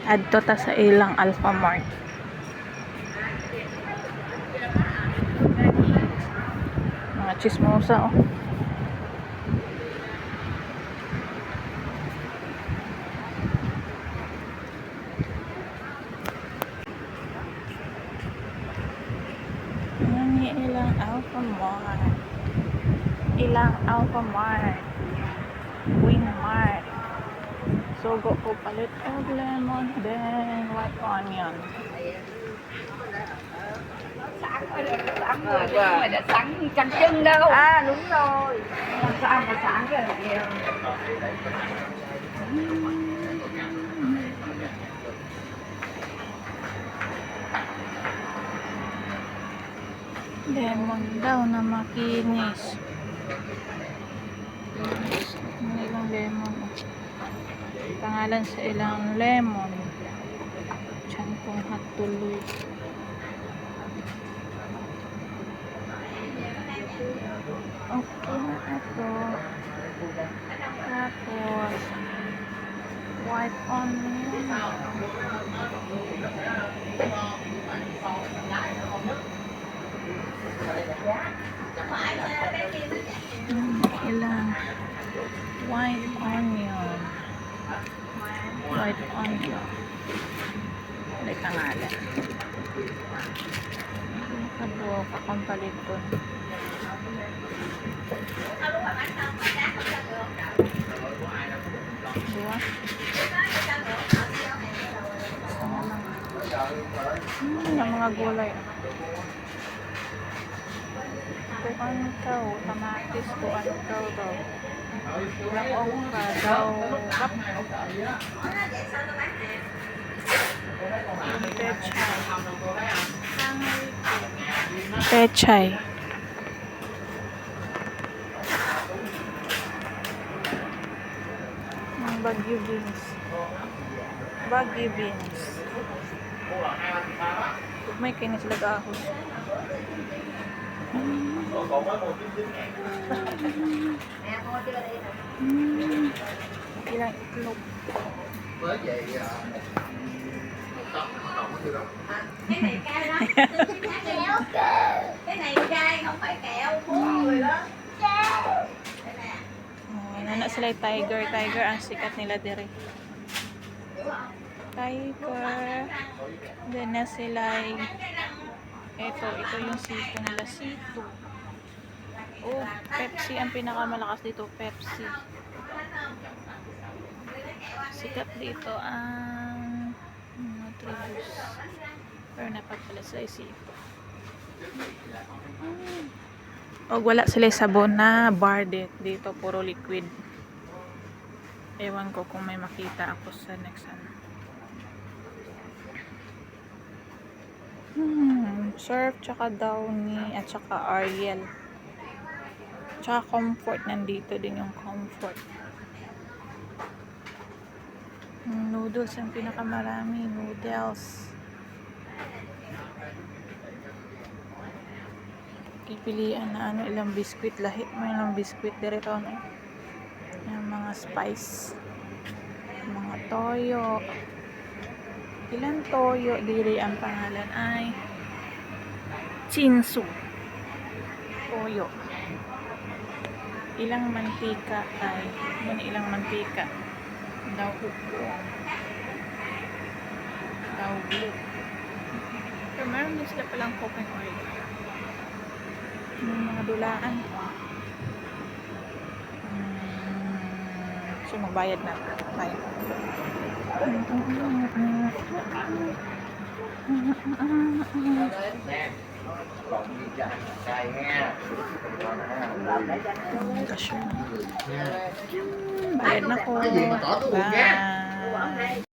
Adto ta sa ilang Alphamart. Mga chismosa oh. Yan yung ilang Alphamart. Ilang Alphamart. Winmart. Sugo ko palit of lemon, then white onion. Mà đã sẵn canh chân đâu. À đúng rồi. Làm sao mà sẵn cái này. Lemon daw na makinis. Ilang lemon. Pangalan sa ilang lemon. Diyan pong hatuloy. Okay na ito. Tapos white onion. Ilang white onion. White onion. May pangalan. Kabuo kakampaliton. Dua. Yung mga gulay. Kuan daw, kamatis, kuan daw. Lakong ka daw. Pechay. Bagyo beans. Bagyo beans. May kini sila gahos. Ilang itlog. Cái này cay đó. Cái này cay không phải kẹo của người đó. Nana sila tiger ang sikat nila dire. Tiger. Then na sila ito yung sito nila, sito. Oh, Pepsi ang pinakamalakas dito, Pepsi. Sikat dito ang Nutribus. Pero napagpala sila sito. O wala sila sabon na bar dito, puro liquid. Ewan ko kung may makita ako sa next ano. Surf, tsaka Downy, at tsaka Ariel. Tsaka Comfort, nandito din yung Comfort. Noodles ang pinakamarami, noodles. Pipilian na ano, ilang biskwit, lahi mo ilang biskwit dito, no? Yung mga spice, mga toyo. Ilang toyo diri ang pangalan ay Chinsu toyo. Ilang mantika ay ilang mantika daw upo daw blue. Pero meron din sila palang cooking oil. Yung mga dulaan. So magbayad na tayo. Bayad na po. Bye.